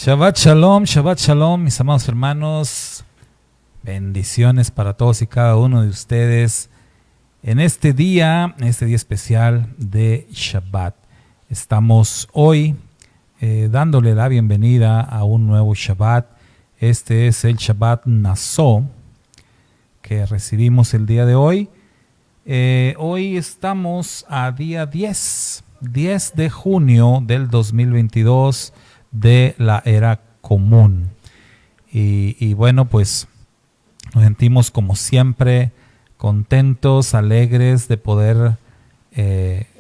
Shabbat Shalom, mis amados hermanos. Bendiciones para todos y cada uno de ustedes en este día especial de Shabbat. Estamos hoy dándole la bienvenida a un nuevo Shabbat. Este es el Shabbat Nassó que recibimos el día de hoy. Hoy estamos a día 10 de junio del 2022 de la era común. Y bueno, pues nos sentimos como siempre contentos, alegres de poder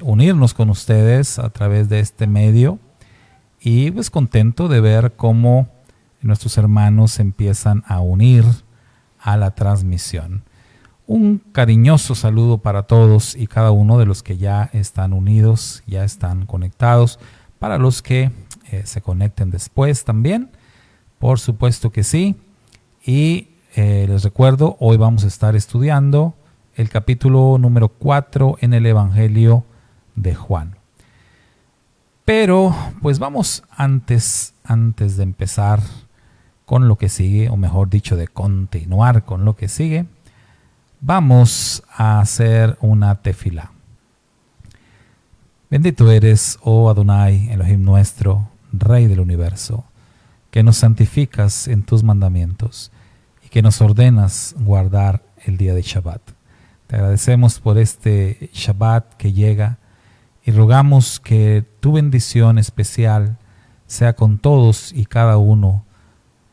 unirnos con ustedes a través de este medio, y pues contento de ver cómo nuestros hermanos se empiezan a unir a la transmisión. Un cariñoso saludo para todos y cada uno de los que ya están unidos, ya están conectados, para los que se conecten después también, por supuesto que sí. Y les recuerdo, hoy vamos a estar estudiando el capítulo número 4 en el Evangelio de Juan. Pero pues vamos antes de empezar con lo que sigue, o mejor dicho, de continuar con lo que sigue, vamos a hacer una tefilá. Bendito eres, oh Adonai, Elohim nuestro, Rey del universo, que nos santificas en tus mandamientos y que nos ordenas guardar el día de Shabbat. Te agradecemos por este Shabbat que llega y rogamos que tu bendición especial sea con todos y cada uno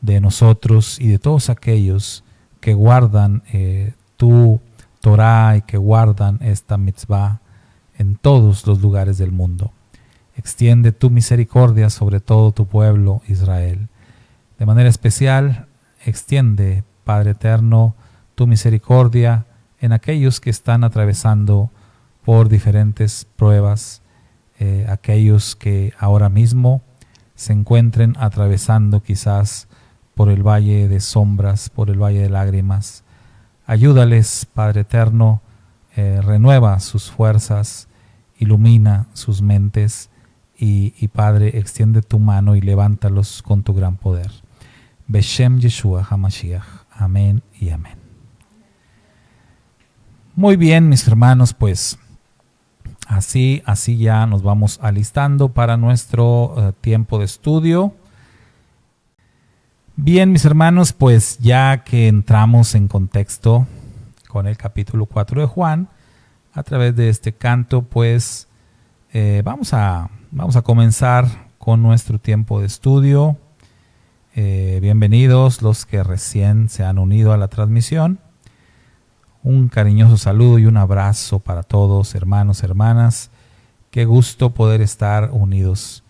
de nosotros y de todos aquellos que guardan tu Torah y que guardan esta mitzvah en todos los lugares del mundo. Extiende tu misericordia sobre todo tu pueblo Israel. De manera especial, extiende, Padre eterno, tu misericordia en aquellos que están atravesando por diferentes pruebas, aquellos que ahora mismo se encuentren atravesando quizás por el valle de sombras, por el valle de lágrimas. Ayúdales, Padre eterno, renueva sus fuerzas, ilumina sus mentes y Padre, extiende tu mano y levántalos con tu gran poder. Beshem Yeshua HaMashiach. Amén y amén. Muy bien, mis hermanos, pues así ya nos vamos alistando para nuestro tiempo de estudio. Bien, mis hermanos, pues ya que entramos en contexto con el capítulo 4 de Juan, a través de este canto, pues vamos a comenzar con nuestro tiempo de estudio. Bienvenidos los que recién se han unido a la transmisión. Un cariñoso saludo y un abrazo para todos, hermanos, hermanas. Qué gusto poder estar unidos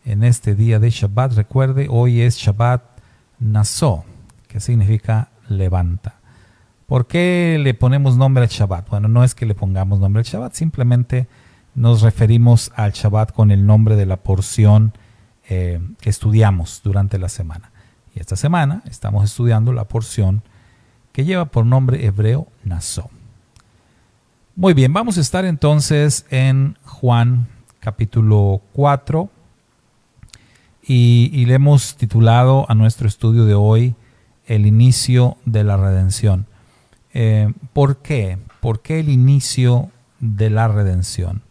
en este día de Shabbat. Recuerde, hoy es Shabbat Nassó, que significa levanta. ¿Por qué le ponemos nombre al Shabbat? Bueno, no es que le pongamos nombre al Shabbat, simplemente nos referimos al Shabbat con el nombre de la porción que estudiamos durante la semana. Y esta semana estamos estudiando la porción que lleva por nombre hebreo Nassó. Muy bien, vamos a estar entonces en Juan capítulo 4 y le hemos titulado a nuestro estudio de hoy el inicio de la redención. ¿Por qué? ¿Por qué el inicio de la redención?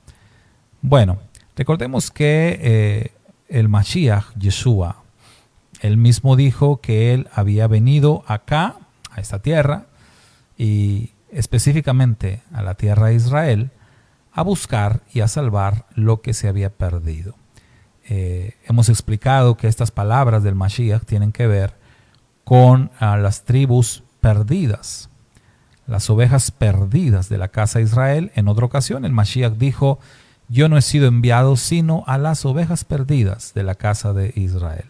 Bueno, recordemos que el Mashiach, Yeshua, él mismo dijo que él había venido acá, a esta tierra, y específicamente a la tierra de Israel, a buscar y a salvar lo que se había perdido. Hemos explicado que estas palabras del Mashiach tienen que ver con las tribus perdidas, las ovejas perdidas de la casa de Israel. En otra ocasión el Mashiach dijo: yo no he sido enviado sino a las ovejas perdidas de la casa de Israel.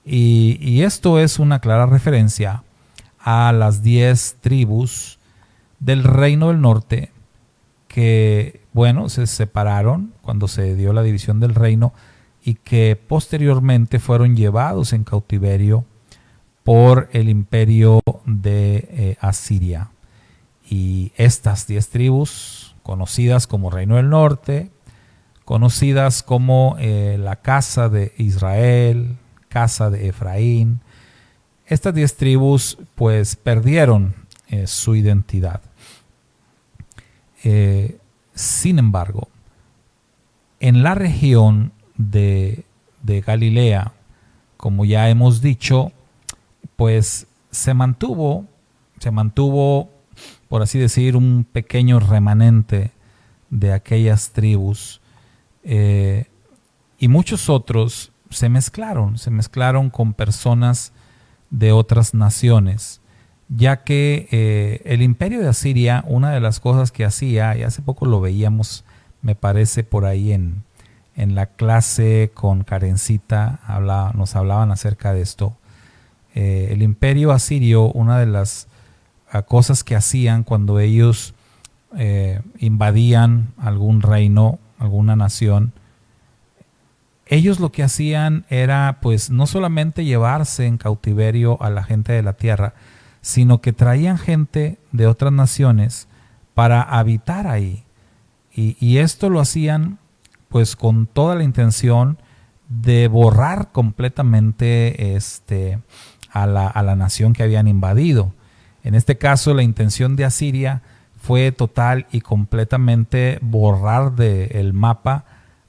Y esto es una clara referencia a las 10 tribus del reino del norte que, bueno, se separaron cuando se dio la división del reino y que posteriormente fueron llevados en cautiverio por el imperio de Asiria. Y estas 10 tribus, conocidas como Reino del Norte, conocidas como la casa de Israel, casa de Efraín. Estas 10 tribus pues perdieron su identidad. Sin embargo, en la región de Galilea, como ya hemos dicho, pues se mantuvo, por así decir, un pequeño remanente de aquellas tribus, y muchos otros se mezclaron con personas de otras naciones, ya que el imperio de Asiria, una de las cosas que hacía, y hace poco lo veíamos, me parece por ahí en la clase con Karencita, nos hablaban acerca de esto. El imperio asirio, una de las cosas que hacían cuando ellos invadían algún reino, alguna nación, ellos lo que hacían era pues no solamente llevarse en cautiverio a la gente de la tierra, sino que traían gente de otras naciones para habitar ahí. Y esto lo hacían pues con toda la intención de borrar completamente a la nación que habían invadido. En este caso, la intención de Asiria fue total y completamente borrar del mapa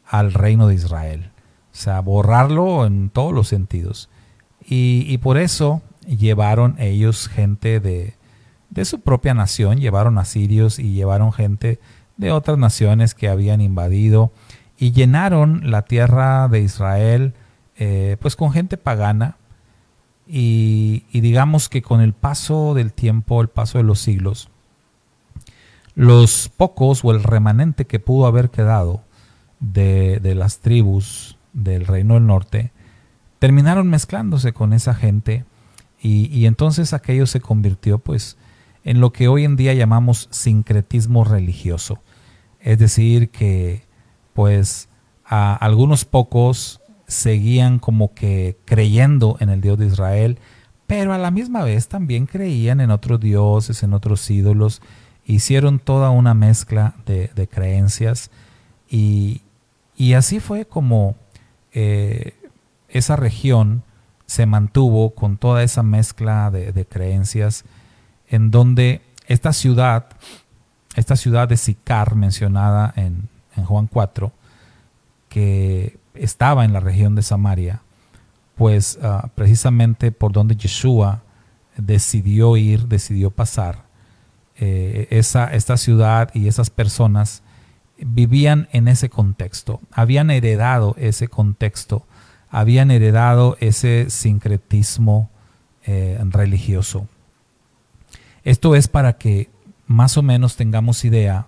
al reino de Israel. O sea, borrarlo en todos los sentidos. Y por eso llevaron ellos gente de su propia nación, llevaron asirios y llevaron gente de otras naciones que habían invadido y llenaron la tierra de Israel pues con gente pagana. Y digamos que con el paso del tiempo, el paso de los siglos, los pocos o el remanente que pudo haber quedado de las tribus del Reino del Norte terminaron mezclándose con esa gente, y entonces aquello se convirtió pues en lo que hoy en día llamamos sincretismo religioso. Es decir, que pues a algunos pocos seguían como que creyendo en el Dios de Israel, pero a la misma vez también creían en otros dioses, en otros ídolos. Hicieron toda una mezcla de creencias, y así fue como esa región se mantuvo con toda esa mezcla de creencias, en donde esta ciudad de Sicar mencionada en Juan 4, que estaba en la región de Samaria, pues precisamente por donde Yeshua decidió pasar, esta ciudad y esas personas vivían en ese contexto, habían heredado ese contexto, habían heredado ese sincretismo religioso. Esto es para que más o menos tengamos idea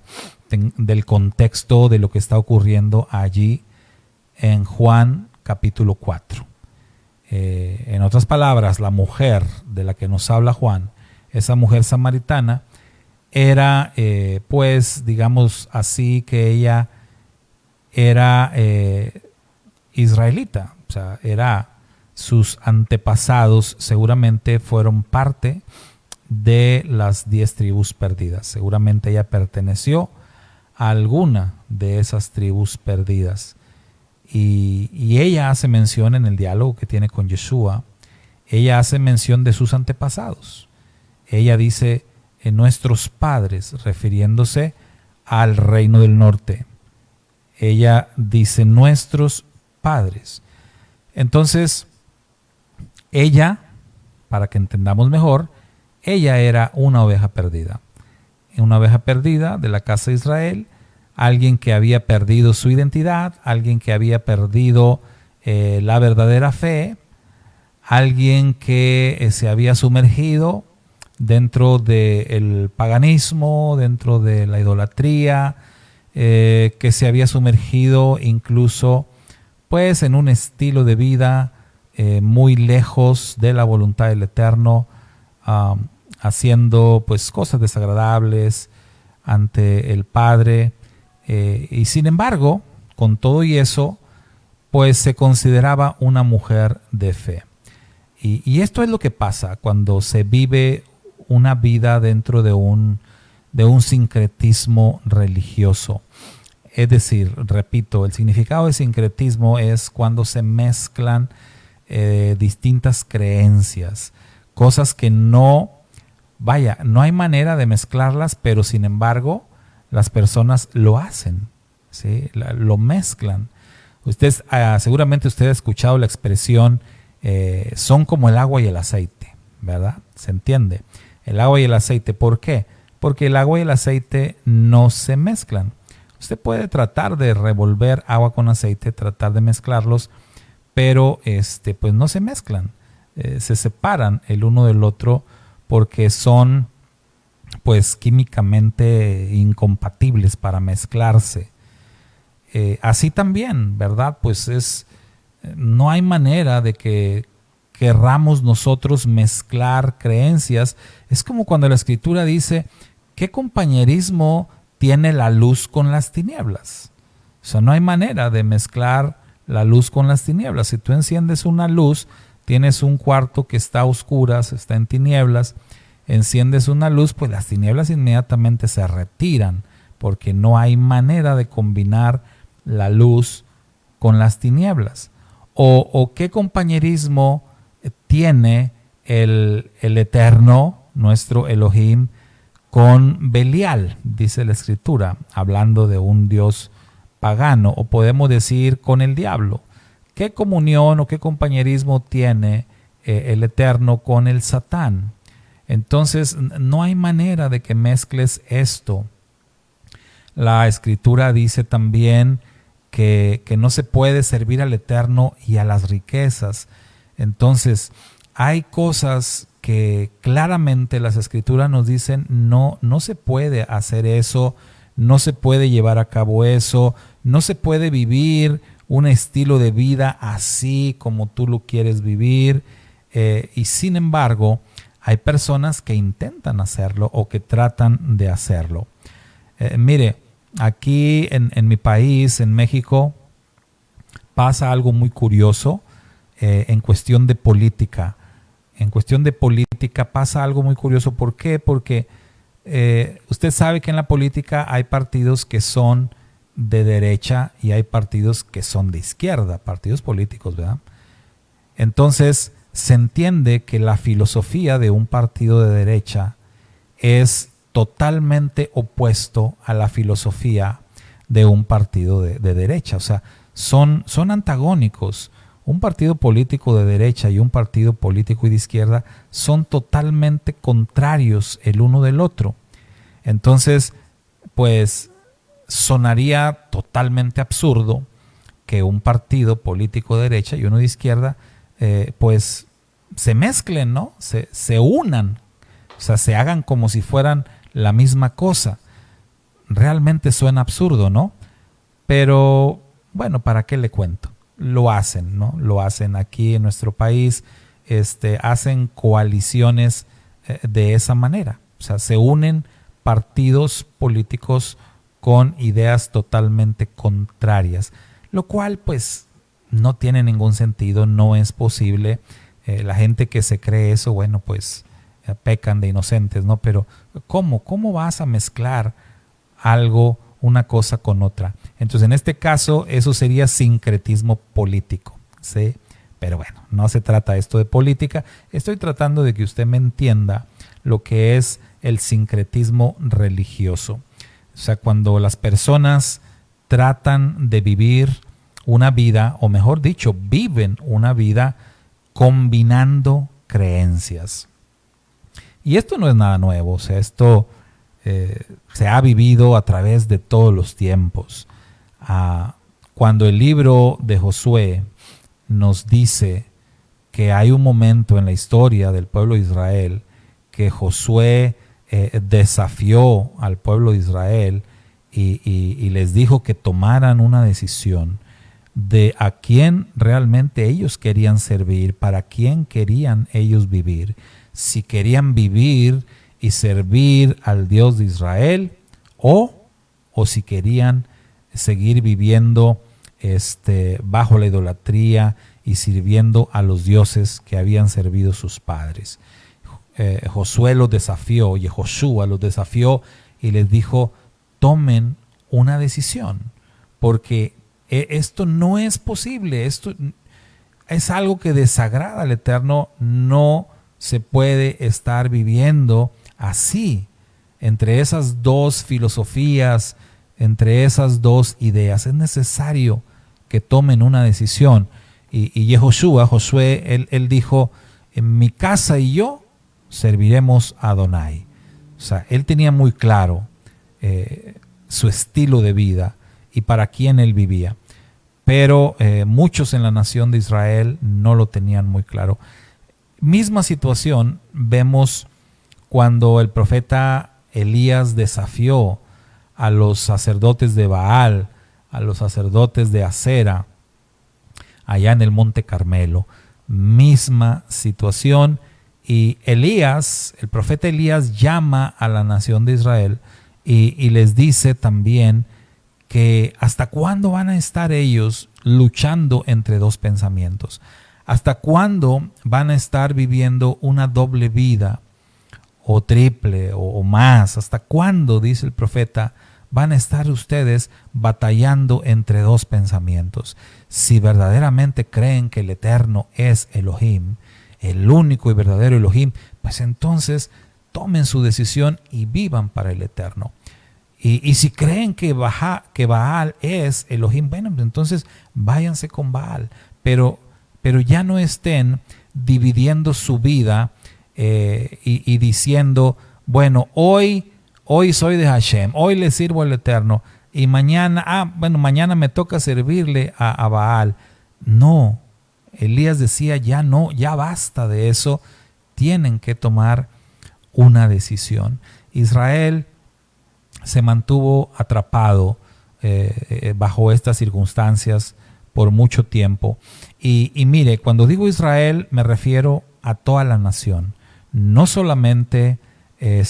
del contexto de lo que está ocurriendo allí en Juan capítulo 4. En otras palabras, la mujer de la que nos habla Juan, esa mujer samaritana, era pues digamos así que ella era israelita, o sea, sus antepasados seguramente fueron parte de las 10 tribus perdidas. Seguramente ella perteneció a alguna de esas tribus perdidas. Y ella hace mención en el diálogo que tiene con Yeshua, ella hace mención de sus antepasados. Ella dice en nuestros padres, refiriéndose al reino del norte. Ella dice nuestros padres. Entonces, ella, para que entendamos mejor, ella era una oveja perdida de la casa de Israel, alguien que había perdido su identidad, alguien que había perdido la verdadera fe, alguien que se había sumergido dentro del paganismo, dentro de la idolatría, que se había sumergido incluso pues en un estilo de vida muy lejos de la voluntad del Eterno, haciendo pues cosas desagradables ante el Padre, y sin embargo, con todo y eso, pues se consideraba una mujer de fe. Y esto es lo que pasa cuando se vive una vida dentro de un sincretismo religioso. Es decir, repito, el significado de sincretismo es cuando se mezclan distintas creencias, cosas que no hay manera de mezclarlas, pero sin embargo las personas lo hacen, ¿sí? Lo mezclan. Seguramente usted ha escuchado la expresión, son como el agua y el aceite, ¿verdad? ¿Se entiende? El agua y el aceite, ¿por qué? Porque el agua y el aceite no se mezclan. Usted puede tratar de revolver agua con aceite, tratar de mezclarlos, pero pues no se mezclan, se separan el uno del otro porque son pues químicamente incompatibles para mezclarse. Así también, ¿verdad? Pues no hay manera de que querramos nosotros mezclar creencias. Es como cuando la Escritura dice, ¿qué compañerismo tiene la luz con las tinieblas? O sea, no hay manera de mezclar la luz con las tinieblas. Si tú enciendes una luz, tienes un cuarto que está a oscuras, está en tinieblas, enciendes una luz, pues las tinieblas inmediatamente se retiran, porque no hay manera de combinar la luz con las tinieblas. O qué compañerismo tiene el Eterno, nuestro Elohim, con Belial, dice la Escritura, hablando de un Dios pagano, o podemos decir con el diablo. ¿Qué comunión o qué compañerismo tiene el Eterno con el Satán? Entonces no hay manera de que mezcles esto. La Escritura dice también que no se puede servir al Eterno y a las riquezas. Entonces hay cosas que claramente las Escrituras nos dicen, no se puede hacer eso, no se puede llevar a cabo eso, no se puede vivir un estilo de vida así como tú lo quieres vivir, y sin embargo hay personas que intentan hacerlo o que tratan de hacerlo. Mire, aquí en mi país, en México, pasa algo muy curioso en cuestión de política. En cuestión de política pasa algo muy curioso. ¿Por qué? Porque usted sabe que en la política hay partidos que son de derecha y hay partidos que son de izquierda, partidos políticos, ¿verdad? Entonces se entiende que la filosofía de un partido de derecha es totalmente opuesto a la filosofía de un partido de derecha. O sea, son antagónicos. Un partido político de derecha y un partido político de izquierda son totalmente contrarios el uno del otro. Entonces, pues sonaría totalmente absurdo que un partido político de derecha y uno de izquierda pues se mezclen, ¿no? Se unan, o sea, se hagan como si fueran la misma cosa. Realmente suena absurdo, ¿no? Pero bueno, ¿para qué le cuento? Lo hacen, ¿no? Lo hacen aquí en nuestro país, hacen coaliciones de esa manera. O sea, se unen partidos políticos con ideas totalmente contrarias, lo cual pues no tiene ningún sentido, no es posible. La gente que se cree eso, bueno, pues pecan de inocentes, ¿no? Pero ¿cómo vas a mezclar algo, una cosa con otra? Entonces, en este caso, eso sería sincretismo político, ¿sí? Pero bueno, no se trata esto de política. Estoy tratando de que usted me entienda lo que es el sincretismo religioso. O sea, cuando las personas tratan de vivir una vida, o mejor dicho, viven una vida combinando creencias. Y esto no es nada nuevo, o sea, esto se ha vivido a través de todos los tiempos. Cuando el libro de Josué nos dice que hay un momento en la historia del pueblo de Israel que Josué desafió al pueblo de Israel y les dijo que tomaran una decisión de a quién realmente ellos querían servir, para quién querían ellos vivir, si querían vivir y servir al Dios de Israel o si querían seguir viviendo bajo la idolatría y sirviendo a los dioses que habían servido sus padres. Josué los desafió, y Joshua los desafió y les dijo, tomen una decisión, porque esto no es posible. es algo que desagrada al Eterno. No se puede estar viviendo así, entre esas dos filosofías, entre esas dos ideas. Es necesario que tomen una decisión. Y Josué, él dijo, en mi casa y yo serviremos a Adonai. O sea, él tenía muy claro su estilo de vida y para quién él vivía. Pero muchos en la nación de Israel no lo tenían muy claro. Misma situación vemos cuando el profeta Elías desafió a los sacerdotes de Baal, a los sacerdotes de Acera, allá en el Monte Carmelo. Misma situación. Y Elías, el profeta Elías, llama a la nación de Israel y les dice también que hasta cuándo van a estar ellos luchando entre dos pensamientos. ¿Hasta cuándo van a estar viviendo una doble vida o triple o más? ¿Hasta cuándo, dice el profeta, van a estar ustedes batallando entre dos pensamientos? Si verdaderamente creen que el Eterno es Elohim, el único y verdadero Elohim, pues entonces tomen su decisión y vivan para el Eterno. Y si creen que Baal es Elohim, bueno, entonces váyanse con Baal. Pero ya no estén dividiendo su vida y diciendo, bueno, hoy soy de Hashem, hoy le sirvo al Eterno, y mañana, mañana me toca servirle a Baal. No, Elías decía, ya no, ya basta de eso, tienen que tomar una decisión. Israel se mantuvo atrapado bajo estas circunstancias por mucho tiempo. Y mire, cuando digo Israel me refiero a toda la nación, no solamente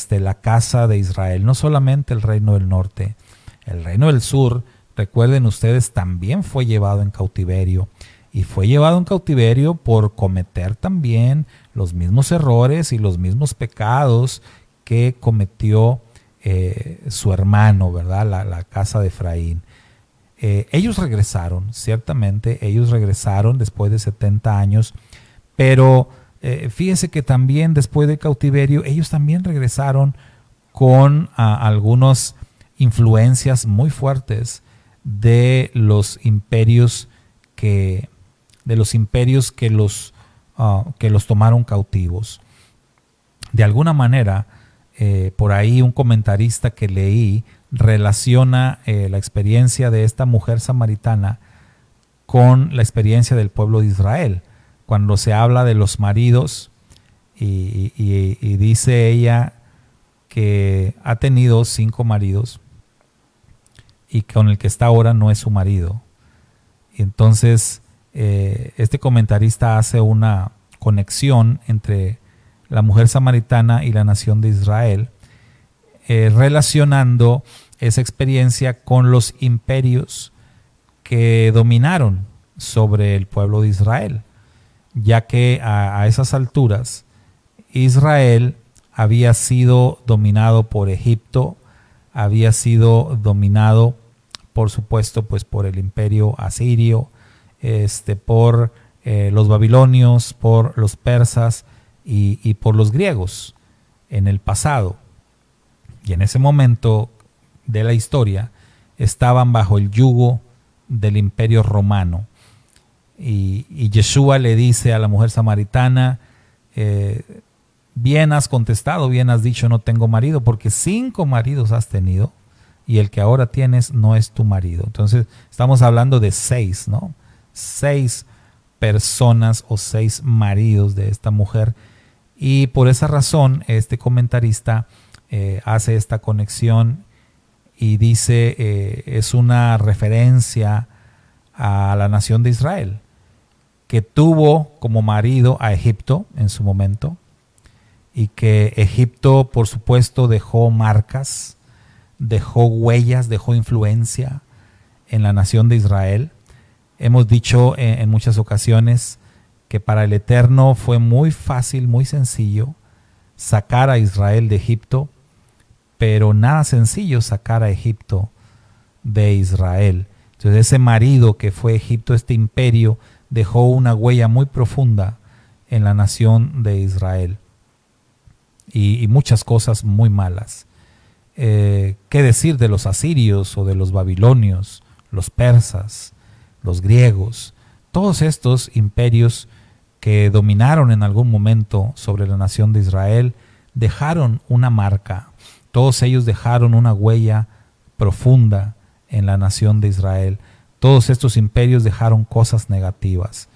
la casa de Israel, no solamente el reino del norte, el reino del sur, recuerden ustedes, también fue llevado en cautiverio. Y fue llevado en cautiverio por cometer también los mismos errores y los mismos pecados que cometió su hermano, ¿verdad? La casa de Efraín. Ellos regresaron, ciertamente, ellos regresaron después de 70 años, pero fíjense que también después del cautiverio, ellos también regresaron con algunas influencias muy fuertes de los imperios que los tomaron cautivos. De alguna manera, por ahí un comentarista que leí relaciona la experiencia de esta mujer samaritana con la experiencia del pueblo de Israel. Cuando se habla de los maridos y dice ella que ha tenido 5 maridos y con el que está ahora no es su marido. Y entonces este comentarista hace una conexión entre la mujer samaritana y la nación de Israel, relacionando esa experiencia con los imperios que dominaron sobre el pueblo de Israel, ya que a esas alturas Israel había sido dominado por Egipto, había sido dominado, por supuesto, pues por el imperio asirio, por los babilonios, por los persas y por los griegos en el pasado. Y en ese momento de la historia estaban bajo el yugo del imperio romano. Y Yeshua le dice a la mujer samaritana, bien has contestado, bien has dicho, no tengo marido, porque 5 maridos has tenido y el que ahora tienes no es tu marido. Entonces estamos hablando de 6, ¿no? 6 personas o 6 maridos de esta mujer. Y por esa razón este comentarista hace esta conexión y dice, es una referencia a la nación de Israel, que tuvo como marido a Egipto en su momento, y que Egipto, por supuesto, dejó marcas, dejó huellas, dejó influencia en la nación de Israel. Hemos dicho en muchas ocasiones que para el Eterno fue muy fácil, muy sencillo sacar a Israel de Egipto, pero nada sencillo sacar a Egipto de Israel. Entonces ese marido que fue Egipto, este imperio, dejó una huella muy profunda en la nación de Israel y muchas cosas muy malas. ¿Qué decir de los asirios o de los babilonios, los persas, los griegos? Todos estos imperios que dominaron en algún momento sobre la nación de Israel dejaron una marca. Todos ellos dejaron una huella profunda en la nación de Israel. Todos estos imperios dejaron cosas negativas.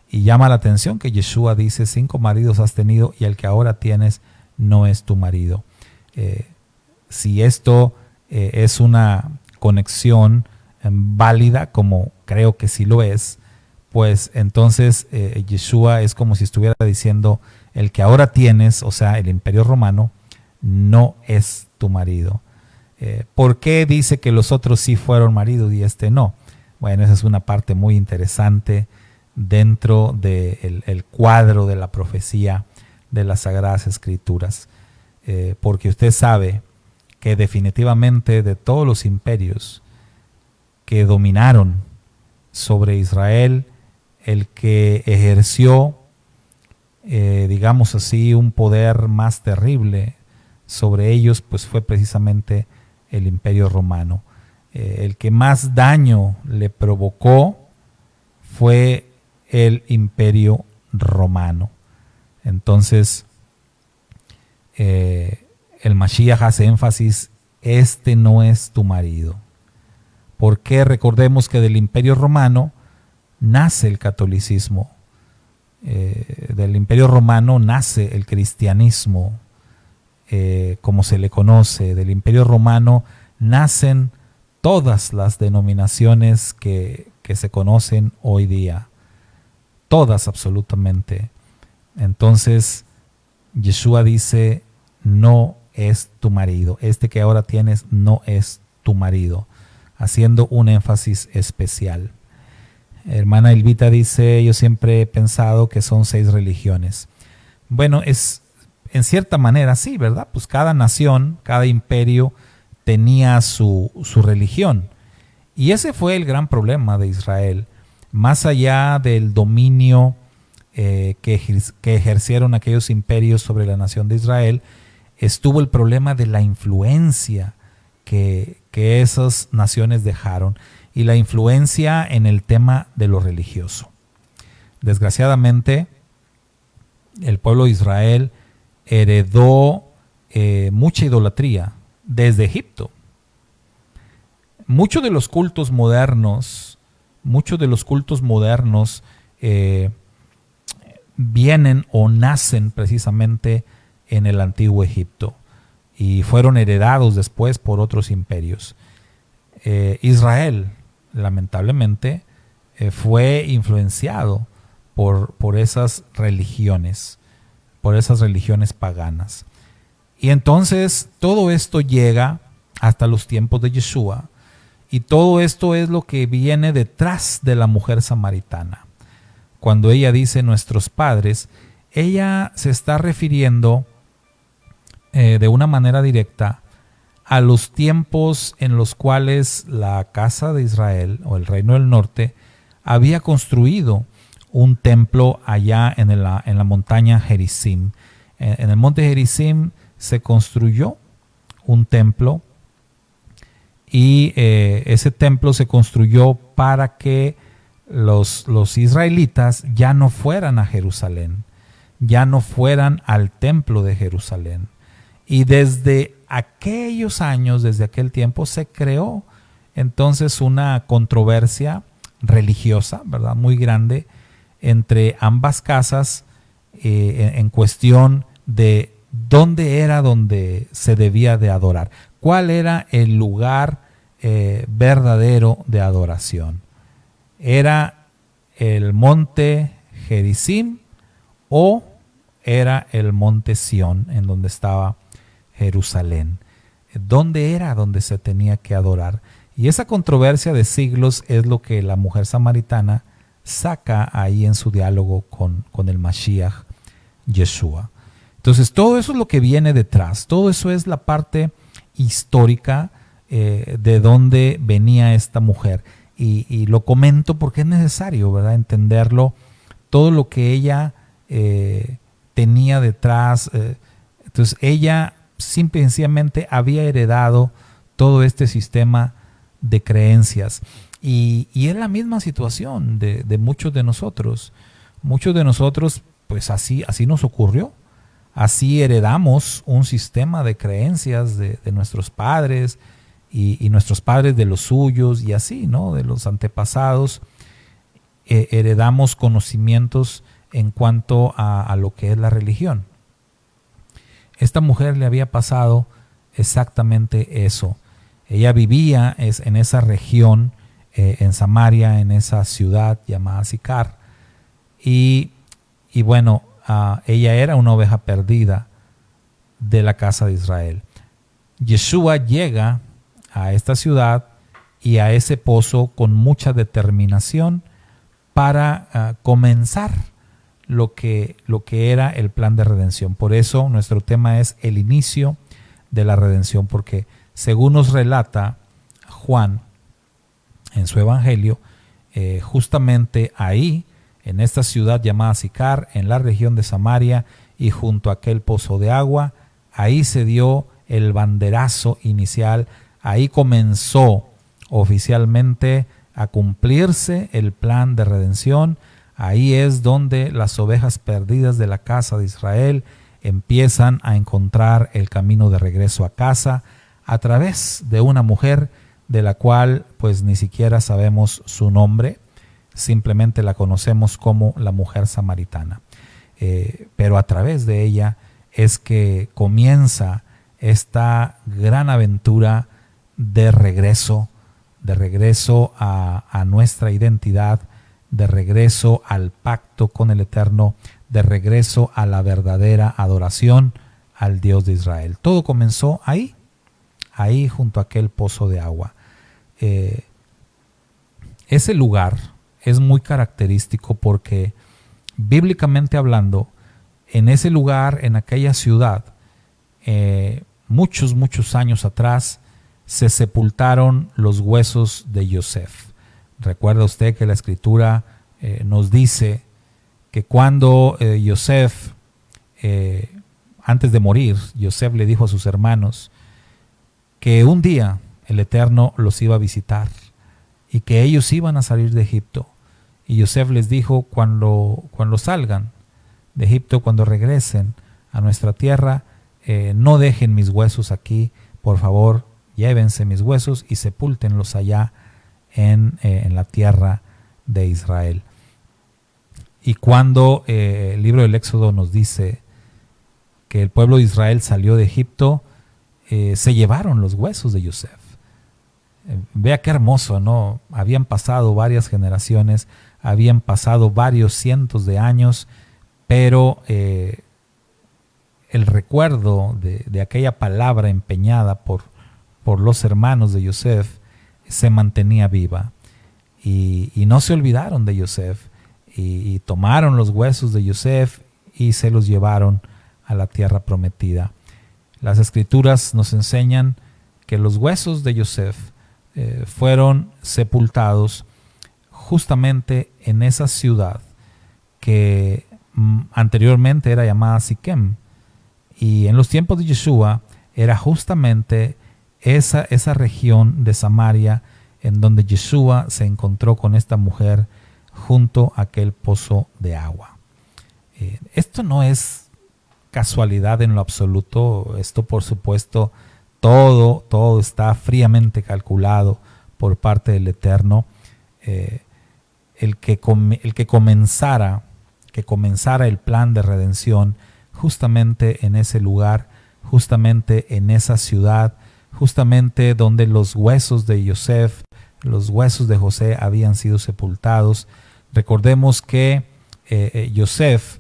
Y llama la atención que Yeshua dice: 5 maridos has tenido y el que ahora tienes no es tu marido. Si esto es una conexión válida, como creo que sí lo es, pues entonces Yeshua es como si estuviera diciendo: el que ahora tienes, o sea, el imperio romano, no es tu marido. ¿Por qué dice que los otros sí fueron maridos y este no? Bueno, esa es una parte muy interesante dentro del cuadro de la profecía de las Sagradas Escrituras. Porque usted sabe que definitivamente de todos los imperios que dominaron sobre Israel, el que ejerció, digamos así, un poder más terrible sobre ellos, pues fue precisamente el Imperio Romano. El que más daño le provocó fue el Imperio Romano. Entonces, el Mashiach hace énfasis: este no es tu marido. Porque recordemos que del Imperio Romano nace el catolicismo, del Imperio Romano nace el cristianismo, como se le conoce. Del Imperio Romano nacen todas las denominaciones que se conocen hoy día, todas absolutamente. Entonces Yeshua dice: no es tu marido, este que ahora tienes no es tu marido, haciendo un énfasis especial. Hermana Elvita dice: yo siempre he pensado que son 6 religiones. Bueno, es en cierta manera sí, ¿verdad? Pues cada nación, cada imperio tenía su religión. Y ese fue el gran problema de Israel. Más allá del dominio que ejercieron aquellos imperios sobre la nación de Israel, estuvo el problema de la influencia que esas naciones dejaron, y la influencia en el tema de lo religioso. Desgraciadamente, el pueblo de Israel heredó mucha idolatría desde Egipto. Muchos de los cultos modernos vienen o nacen precisamente en el antiguo Egipto y fueron heredados después por otros imperios. Israel, lamentablemente, fue influenciado por esas religiones paganas. Y entonces todo esto llega hasta los tiempos de Yeshua, y todo esto es lo que viene detrás de la mujer samaritana. Cuando ella dice nuestros padres, ella se está refiriendo de una manera directa a los tiempos en los cuales la casa de Israel o el reino del norte había construido un templo allá en la montaña Gerizim. En el monte Gerizim se construyó un templo, y ese templo se construyó para que los israelitas ya no fueran a Jerusalén, ya no fueran al templo de Jerusalén. Y desde aquellos años, desde aquel tiempo, se creó entonces una controversia religiosa, ¿verdad?, muy grande entre ambas casas en cuestión de dónde era donde se debía de adorar, cuál era el lugar verdadero de adoración. ¿Era el monte Gerizim o era el monte Sión, en donde estaba Jerusalén? ¿Dónde era donde se tenía que adorar? Y esa controversia de siglos es lo que la mujer samaritana saca ahí en su diálogo con el Mashiach Yeshua. Entonces todo eso es lo que viene detrás, todo eso es la parte histórica de dónde venía esta mujer. y lo comento porque es necesario, ¿verdad?, entenderlo, todo lo que ella tenía detrás. Entonces ella simple y sencillamente había heredado todo este sistema de creencias. Y es la misma situación de muchos de nosotros. Muchos de nosotros, pues así nos ocurrió. Así heredamos un sistema de creencias de nuestros padres y nuestros padres de los suyos y así, ¿no?, de los antepasados. Heredamos conocimientos en cuanto a lo que es la religión. Esta mujer le había pasado exactamente eso. Ella vivía en esa región, en Samaria, en esa ciudad llamada Sicar. Y bueno, ella era una oveja perdida de la casa de Israel. Yeshua llega a esta ciudad y a ese pozo con mucha determinación para comenzar lo que era el plan de redención. Por eso nuestro tema es el inicio de la redención, porque según nos relata Juan en su evangelio, justamente ahí, en esta ciudad llamada Sicar, en la región de Samaria y junto a aquel pozo de agua, ahí se dio el banderazo inicial, ahí comenzó oficialmente a cumplirse el plan de redención. Ahí es donde las ovejas perdidas de la casa de Israel empiezan a encontrar el camino de regreso a casa a través de una mujer de la cual pues ni siquiera sabemos su nombre, simplemente la conocemos como la mujer samaritana. Pero a través de ella es que comienza esta gran aventura de regreso a nuestra identidad, de regreso al pacto con el Eterno, de regreso a la verdadera adoración al Dios de Israel. Todo comenzó ahí junto a aquel pozo de agua. Ese lugar es muy característico porque, bíblicamente hablando, en ese lugar, en aquella ciudad, muchos años atrás, se sepultaron los huesos de Yosef. Recuerda usted que la Escritura nos dice que cuando Yosef, antes de morir, Yosef le dijo a sus hermanos que un día el Eterno los iba a visitar y que ellos iban a salir de Egipto. Y Yosef les dijo, cuando salgan de Egipto, cuando regresen a nuestra tierra, no dejen mis huesos aquí, por favor, llévense mis huesos y sepúltenlos allá en la tierra de Israel. Y cuando el libro del Éxodo nos dice que el pueblo de Israel salió de Egipto, se llevaron los huesos de Yosef. Vea qué hermoso, ¿no? Habían pasado varias generaciones, habían pasado varios cientos de años, pero el recuerdo de aquella palabra empeñada por los hermanos de Yosef se mantenía viva. Y no se olvidaron de Yosef, y tomaron los huesos de Yosef y se los llevaron a la tierra prometida. Las Escrituras nos enseñan que los huesos de Yosef fueron sepultados justamente en esa ciudad que anteriormente era llamada Siquem, y en los tiempos de Yeshua era justamente esa región de Samaria en donde Yeshua se encontró con esta mujer junto a aquel pozo de agua. Esto no es casualidad en lo absoluto. Esto, por supuesto, todo está fríamente calculado por parte del Eterno. El que comenzara el plan de redención justamente en ese lugar, justamente en esa ciudad, justamente donde los huesos de Yosef, los huesos de José habían sido sepultados. Recordemos que Yosef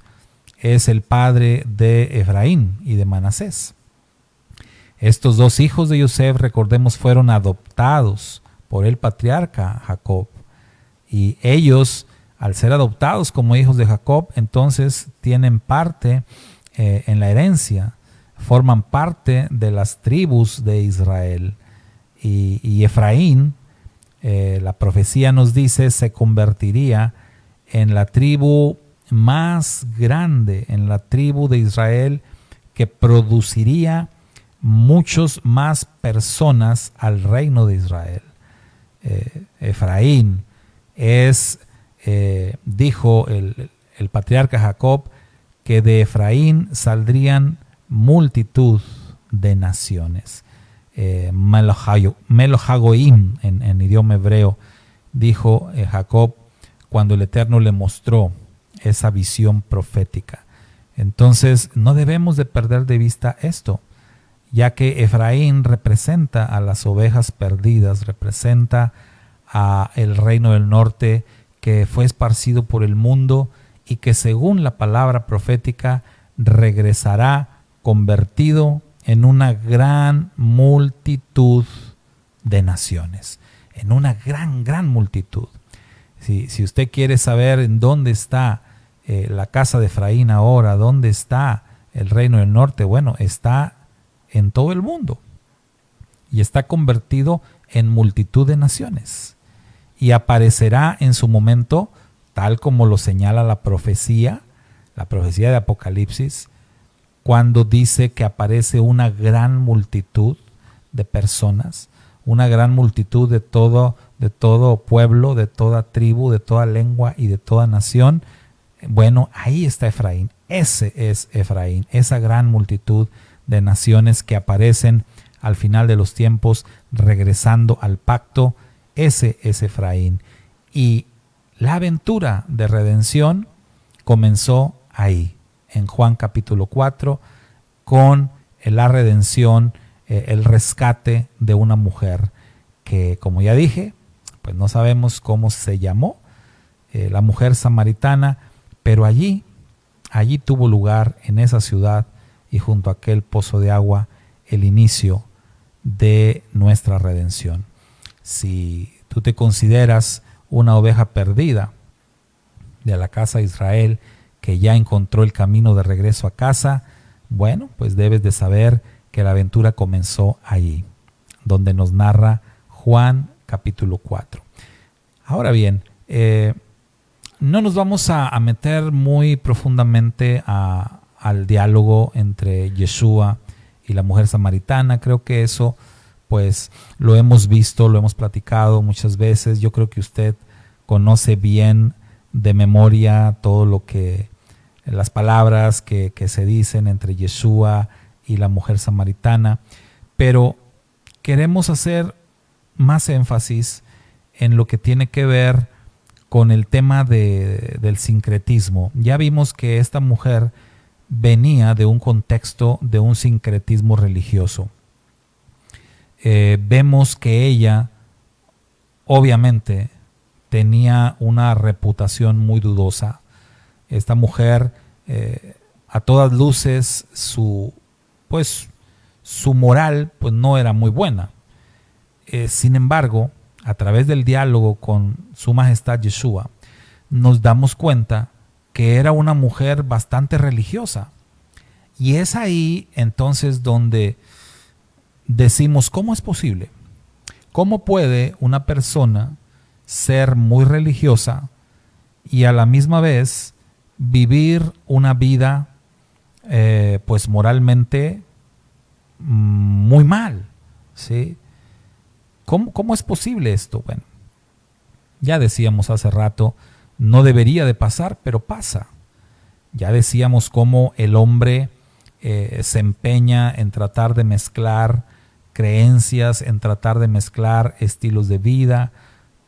es el padre de Efraín y de Manasés. Estos dos hijos de Yosef, recordemos, fueron adoptados por el patriarca Jacob. Y ellos, al ser adoptados como hijos de Jacob, entonces tienen parte en la herencia, forman parte de las tribus de Israel. Y Efraín la profecía nos dice, se convertiría en la tribu más grande, en la tribu de Israel que produciría muchos más personas al reino de Israel. Efraín dijo el patriarca Jacob, que de Efraín saldrían multitud de naciones. Melohagoim en idioma hebreo, dijo Jacob cuando el Eterno le mostró esa visión profética. Entonces no debemos de perder de vista esto, ya que Efraín representa a las ovejas perdidas, representa a el reino del norte que fue esparcido por el mundo y que según la palabra profética regresará convertido en una gran multitud de naciones, en una gran multitud. Si usted quiere saber en dónde está la casa de Efraín ahora, dónde está el reino del norte, bueno, está en todo el mundo y está convertido en multitud de naciones y aparecerá en su momento tal como lo señala la profecía de Apocalipsis, cuando dice que aparece una gran multitud de personas, una gran multitud de todo pueblo, de toda tribu, de toda lengua y de toda nación. Bueno, ahí está Efraín. Ese es Efraín, esa gran multitud de naciones que aparecen al final de los tiempos, regresando al pacto. Ese es Efraín. Y la aventura de redención comenzó ahí, en Juan capítulo 4, con la redención, el rescate de una mujer que, como ya dije, pues no sabemos cómo se llamó, la mujer samaritana, pero allí tuvo lugar, en esa ciudad y junto a aquel pozo de agua, el inicio de nuestra redención. Si tú te consideras una oveja perdida de la casa de Israel, que ya encontró el camino de regreso a casa, bueno, pues debes de saber que la aventura comenzó allí, donde nos narra Juan capítulo 4. Ahora bien, no nos vamos a meter muy profundamente al diálogo entre Yeshua y la mujer samaritana. Creo que eso pues lo hemos visto, lo hemos platicado muchas veces. Yo creo que usted conoce bien de memoria todo lo que, las palabras que se dicen entre Yeshua y la mujer samaritana, pero queremos hacer más énfasis en lo que tiene que ver con el tema del sincretismo. Ya vimos que esta mujer venía de un contexto de un sincretismo religioso. Vemos que ella obviamente tenía una reputación muy dudosa. Esta mujer, a todas luces, su moral pues no era muy buena. Sin embargo, a través del diálogo con su majestad Yeshua, nos damos cuenta que era una mujer bastante religiosa. Y es ahí entonces donde decimos, ¿cómo es posible? ¿Cómo puede una persona ser muy religiosa y a la misma vez vivir una vida pues moralmente muy mal? ¿Sí? ¿Cómo es posible esto? Bueno, ya decíamos hace rato, no debería de pasar, pero pasa. Ya decíamos cómo el hombre se empeña en tratar de mezclar creencias, en tratar de mezclar estilos de vida,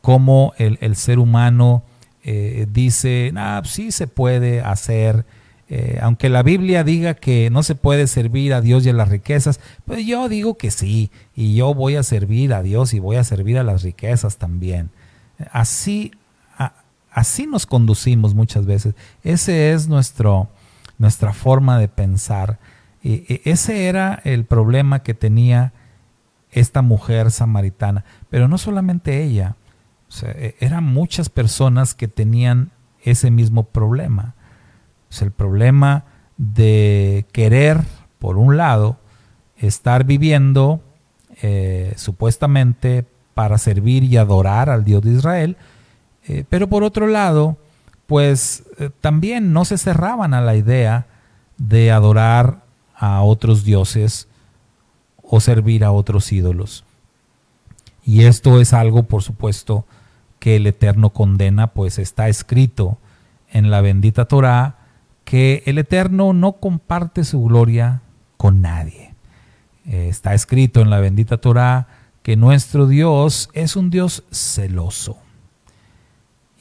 cómo el ser humano dice, sí se puede hacer, aunque la Biblia diga que no se puede servir a Dios y a las riquezas, pues yo digo que sí, y yo voy a servir a Dios y voy a servir a las riquezas también. Así nos conducimos muchas veces. Ese es nuestra forma de pensar. Ese era el problema que tenía esta mujer samaritana, pero no solamente ella, o sea, eran muchas personas que tenían ese mismo problema. O sea, el problema de querer, por un lado, estar viviendo supuestamente para servir y adorar al Dios de Israel, pero por otro lado, pues también no se cerraban a la idea de adorar a otros dioses o servir a otros ídolos. Y esto es algo, por supuesto, que el Eterno condena, pues está escrito en la bendita Torá que el Eterno no comparte su gloria con nadie. Está escrito en la bendita Torá que nuestro Dios es un Dios celoso.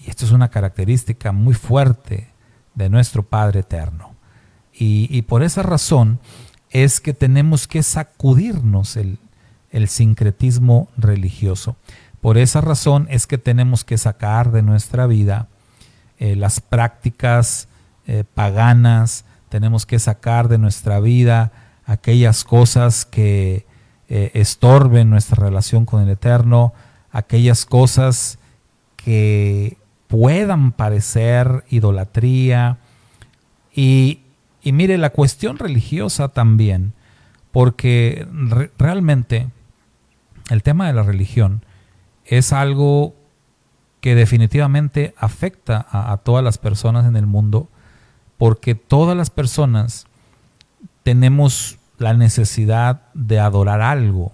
Y esto es una característica muy fuerte de nuestro Padre Eterno. Y por esa razón es que tenemos que sacudirnos el sincretismo religioso. Por esa razón es que tenemos que sacar de nuestra vida las prácticas paganas, tenemos que sacar de nuestra vida aquellas cosas que estorben nuestra relación con el Eterno, aquellas cosas que puedan parecer idolatría. Y mire, la cuestión religiosa también, porque realmente el tema de la religión es algo que definitivamente afecta a todas las personas en el mundo, porque todas las personas tenemos la necesidad de adorar algo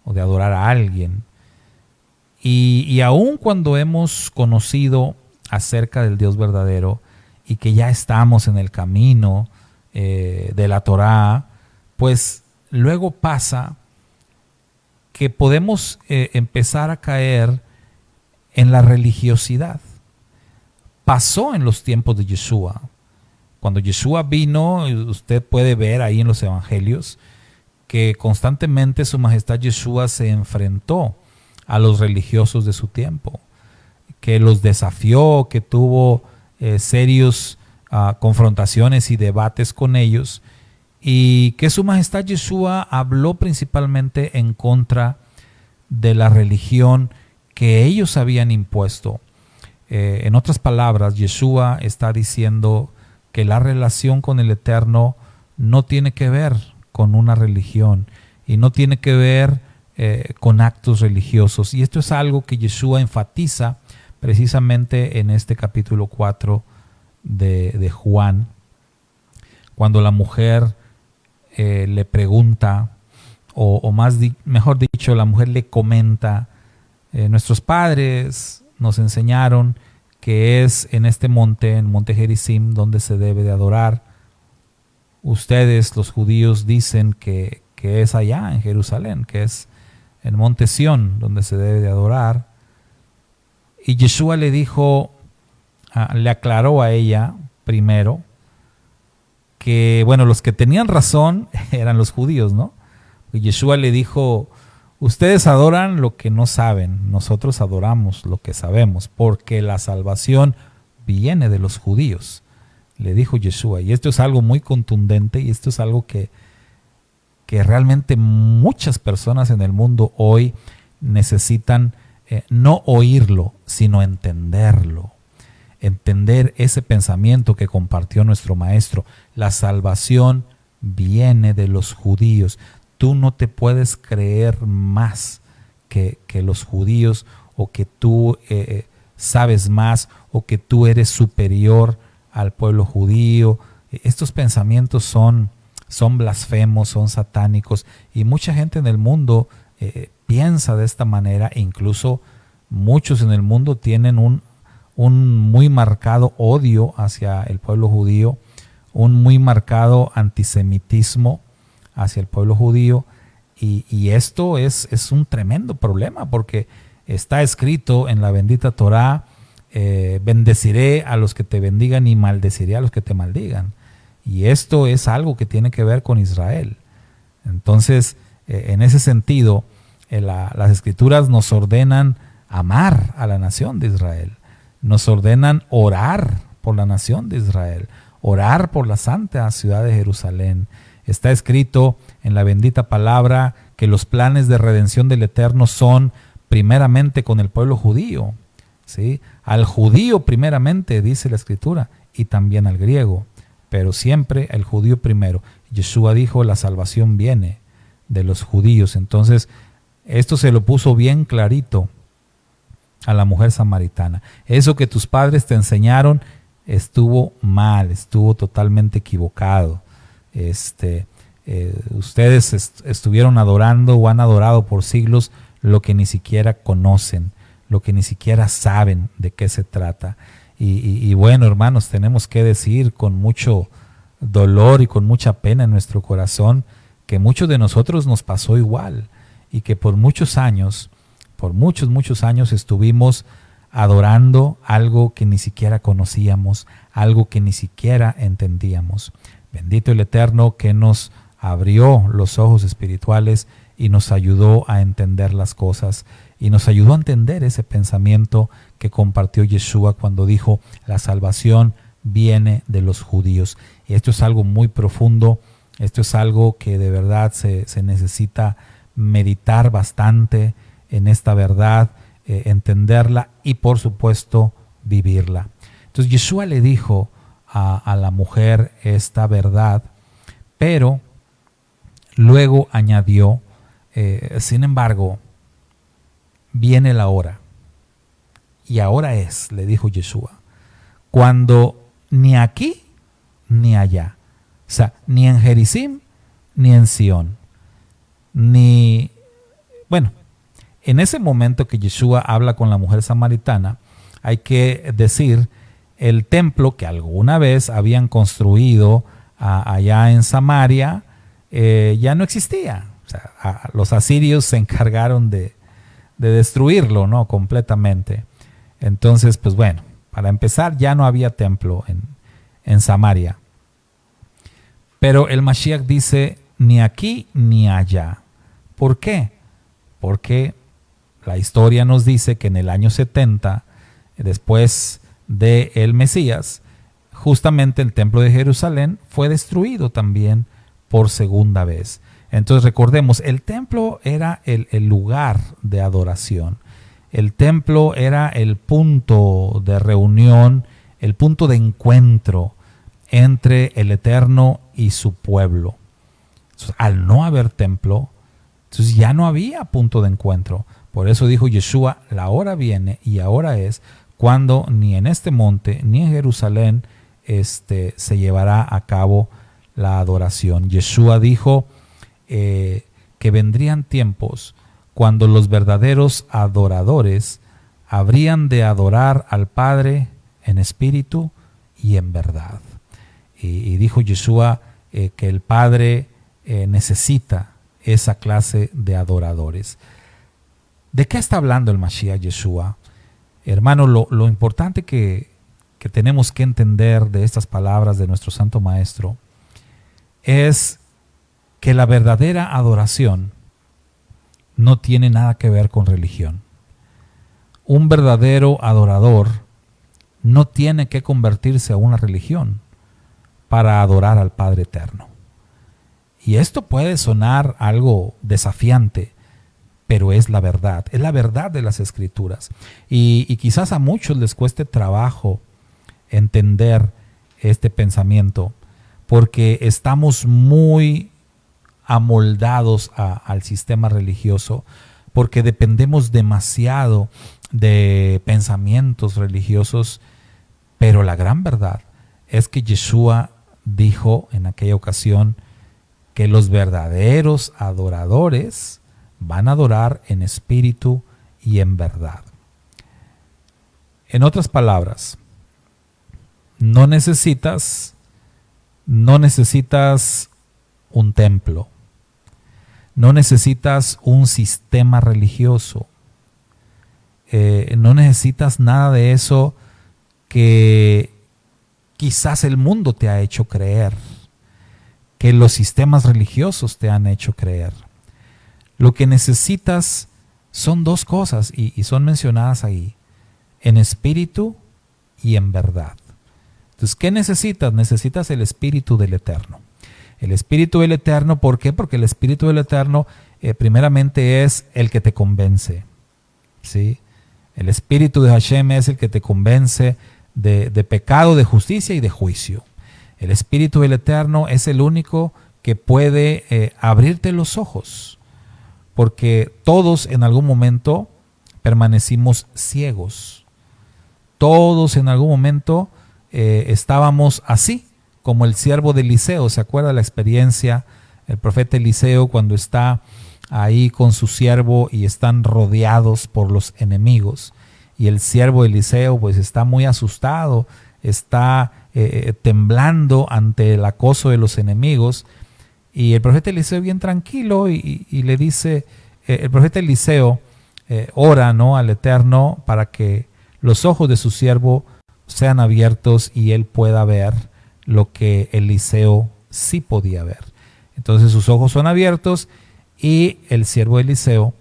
o de adorar a alguien. Y aun cuando hemos conocido acerca del Dios verdadero y que ya estamos en el camino de la Torá, pues luego pasa que podemos empezar a caer en la religiosidad. Pasó en los tiempos de Yeshua. Cuando Yeshua vino, usted puede ver ahí en los evangelios que constantemente su majestad Yeshua se enfrentó a los religiosos de su tiempo, que los desafió, que tuvo serios confrontaciones y debates con ellos, y que su majestad Yeshua habló principalmente en contra de la religión que ellos habían impuesto. En otras palabras, Yeshua está diciendo que la relación con el Eterno no tiene que ver con una religión y no tiene que ver con actos religiosos. Y esto es algo que Yeshua enfatiza precisamente en este capítulo 4 de Juan, cuando la mujer le pregunta, mejor dicho, la mujer le comenta, nuestros padres nos enseñaron que es en este monte, en Monte Gerizim, donde se debe de adorar. Ustedes, los judíos, dicen que es allá en Jerusalén, que es en Monte Sión, donde se debe de adorar. Y Yeshua le dijo, le aclaró a ella primero que, bueno, los que tenían razón eran los judíos, ¿no? Y Yeshua le dijo, ustedes adoran lo que no saben, nosotros adoramos lo que sabemos, porque la salvación viene de los judíos, le dijo Yeshua. Y esto es algo muy contundente, y esto es algo que realmente muchas personas en el mundo hoy necesitan no oírlo, sino entenderlo. Entender ese pensamiento que compartió nuestro maestro. La salvación viene de los judíos. Tú no te puedes creer más que los judíos, o que tú sabes más, o que tú eres superior al pueblo judío. Estos pensamientos son blasfemos, son satánicos, y mucha gente en el mundo piensa de esta manera, e incluso muchos en el mundo tienen un muy marcado odio hacia el pueblo judío, un muy marcado antisemitismo hacia el pueblo judío, y esto es un tremendo problema, porque está escrito en la bendita Torá, bendeciré a los que te bendigan y maldeciré a los que te maldigan. Y esto es algo que tiene que ver con Israel. Entonces, en ese sentido, las Escrituras nos ordenan amar a la nación de Israel. Nos ordenan orar por la nación de Israel, orar por la santa ciudad de Jerusalén. Está escrito en la bendita palabra que los planes de redención del Eterno son primeramente con el pueblo judío, ¿sí? Al judío primeramente, dice la Escritura, y también al griego, pero siempre el judío primero. Yeshua dijo, la salvación viene de los judíos. Entonces, Esto se lo puso bien clarito a la mujer samaritana. Eso que tus padres te enseñaron estuvo mal, estuvo totalmente equivocado. Ustedes estuvieron adorando o han adorado por siglos lo que ni siquiera conocen, lo que ni siquiera saben de qué se trata. Y bueno, hermanos, tenemos que decir con mucho dolor y con mucha pena en nuestro corazón que muchos de nosotros nos pasó igual y que por muchos años, por muchos años estuvimos adorando algo que ni siquiera conocíamos, algo que ni siquiera entendíamos. Bendito el Eterno que nos abrió los ojos espirituales y nos ayudó a entender las cosas y nos ayudó a entender ese pensamiento que compartió Yeshua cuando dijo: la salvación viene de los judíos. Y esto es algo muy profundo, esto es algo que de verdad se necesita meditar bastante en esta verdad, entenderla y por supuesto vivirla. Entonces Yeshua le dijo a la mujer esta verdad, pero luego añadió, sin embargo, viene la hora, y ahora es, le dijo Yeshua, cuando ni aquí ni allá, o sea, ni en Gerizim ni en Sión, ni, bueno, en ese momento que Yeshua habla con la mujer samaritana, hay que decir, el templo que alguna vez habían construido allá en Samaria ya no existía. O sea, los asirios se encargaron de destruirlo, ¿no? Completamente. Entonces, pues bueno, para empezar ya no había templo en Samaria. Pero el Mashiach dice, ni aquí ni allá. ¿Por qué? Porque la historia nos dice que en el año 70, después del Mesías, justamente el templo de Jerusalén fue destruido también por segunda vez. Entonces recordemos, el templo era el lugar de adoración. El templo era el punto de reunión, el punto de encuentro entre el Eterno y su pueblo. Entonces, al no haber templo, entonces ya no había punto de encuentro. Por eso dijo Yeshua, la hora viene y ahora es cuando ni en este monte ni en Jerusalén se llevará a cabo la adoración. Yeshua dijo que vendrían tiempos cuando los verdaderos adoradores habrían de adorar al Padre en espíritu y en verdad. Y dijo Yeshua que el Padre necesita esa clase de adoradores. ¿De qué está hablando el Mashiach Yeshua? Hermano, lo importante que tenemos que entender de estas palabras de nuestro Santo Maestro es que la verdadera adoración no tiene nada que ver con religión. Un verdadero adorador no tiene que convertirse a una religión para adorar al Padre Eterno. Y esto puede sonar algo desafiante, pero es la verdad de las Escrituras. Y quizás a muchos les cueste trabajo entender este pensamiento, porque estamos muy amoldados al sistema religioso, porque dependemos demasiado de pensamientos religiosos, pero la gran verdad es que Yeshua dijo en aquella ocasión que los verdaderos adoradores van a adorar en espíritu y en verdad. En otras palabras, no necesitas un templo, no necesitas un sistema religioso, no necesitas nada de eso que quizás el mundo te ha hecho creer, que los sistemas religiosos te han hecho creer. Lo que necesitas son dos cosas y son mencionadas ahí, en espíritu y en verdad. Entonces, ¿qué necesitas? Necesitas el Espíritu del Eterno. El Espíritu del Eterno, ¿por qué? Porque el Espíritu del Eterno primeramente es el que te convence, ¿sí? El Espíritu de Hashem es el que te convence de pecado, de justicia y de juicio. El Espíritu del Eterno es el único que puede abrirte los ojos porque todos en algún momento permanecimos ciegos. Todos en algún momento estábamos así, como el siervo de Eliseo. ¿Se acuerda la experiencia? El profeta Eliseo, cuando está ahí con su siervo y están rodeados por los enemigos. Y el siervo Eliseo pues está muy asustado, está temblando ante el acoso de los enemigos. Y el profeta Eliseo bien tranquilo y le dice, el profeta Eliseo ora, ¿no?, al Eterno para que los ojos de su siervo sean abiertos y él pueda ver lo que Eliseo sí podía ver. Entonces sus ojos son abiertos y el siervo Eliseo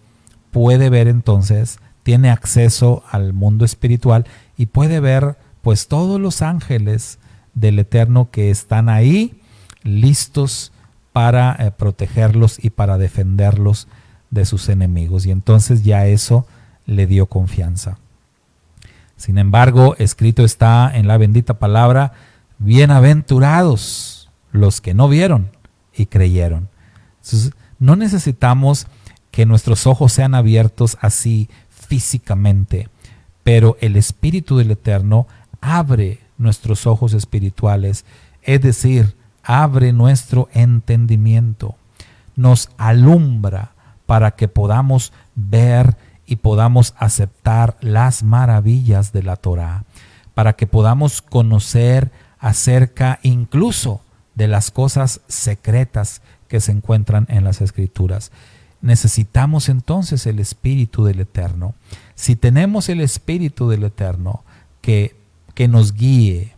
puede ver entonces, tiene acceso al mundo espiritual y puede ver pues todos los ángeles del Eterno que están ahí listos para protegerlos y para defenderlos de sus enemigos. Y entonces ya eso le dio confianza. Sin embargo, escrito está en la bendita palabra, bienaventurados los que no vieron y creyeron. Entonces, no necesitamos que nuestros ojos sean abiertos así físicamente, pero el Espíritu del Eterno abre nuestros ojos espirituales, es decir, abre nuestro entendimiento, nos alumbra para que podamos ver y podamos aceptar las maravillas de la Torá, para que podamos conocer acerca incluso de las cosas secretas que se encuentran en las Escrituras. Necesitamos entonces el Espíritu del Eterno. Si tenemos el Espíritu del Eterno que nos guíe,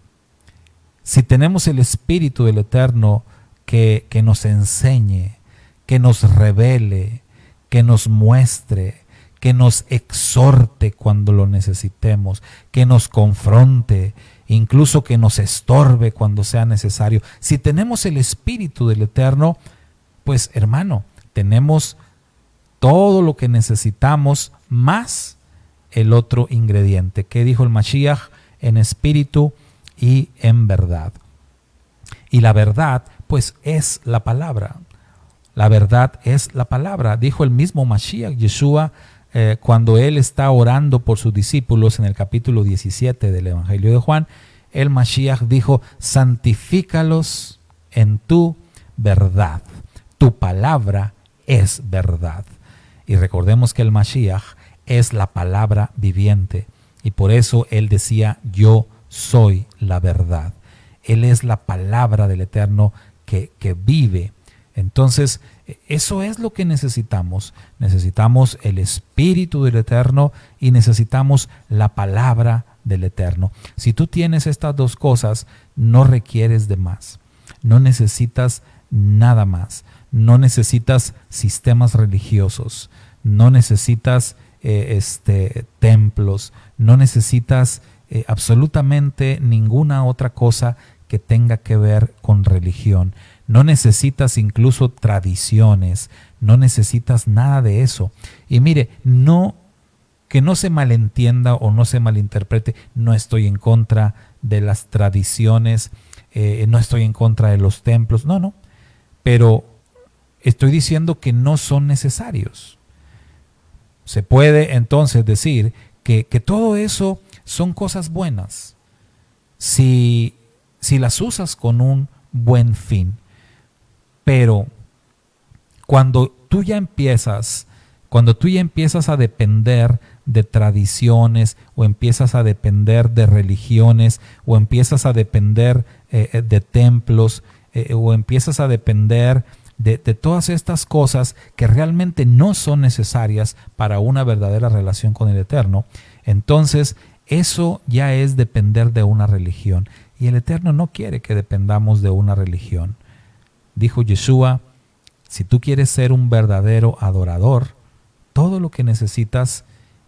si tenemos el Espíritu del Eterno que nos enseñe, que nos revele, que nos muestre, que nos exhorte cuando lo necesitemos, que nos confronte, incluso que nos estorbe cuando sea necesario. Si tenemos el Espíritu del Eterno, pues hermano, tenemos todo lo que necesitamos más el otro ingrediente. ¿Qué dijo el Mashiach? En espíritu y en verdad. Y la verdad, pues es la palabra. La verdad es la palabra. Dijo el mismo Mashiach, Yeshua, cuando él está orando por sus discípulos en el capítulo 17 del Evangelio de Juan, el Mashiach dijo, santifícalos en tu verdad. Tu palabra es verdad. Y recordemos que el Mashiach es la palabra viviente. Y por eso él decía, yo soy la verdad. Él es la palabra del Eterno que vive. Entonces, eso es lo que necesitamos. Necesitamos el Espíritu del Eterno y necesitamos la palabra del Eterno. Si tú tienes estas dos cosas, no requieres de más. No necesitas nada más. No necesitas sistemas religiosos. No necesitas templos. No necesitas absolutamente ninguna otra cosa que tenga que ver con religión. No necesitas incluso tradiciones, no necesitas nada de eso. Y mire, que no se malentienda o no se malinterprete, no estoy en contra de las tradiciones, no estoy en contra de los templos, no, pero estoy diciendo que no son necesarios. Se puede entonces decir que todo eso son cosas buenas si las usas con un buen fin. Pero cuando tú ya empiezas a depender de tradiciones o empiezas a depender de religiones o empiezas a depender de templos o empiezas a depender de todas estas cosas que realmente no son necesarias para una verdadera relación con el Eterno, entonces eso ya es depender de una religión. Y el Eterno no quiere que dependamos de una religión. Dijo Yeshua, si tú quieres ser un verdadero adorador, todo lo que necesitas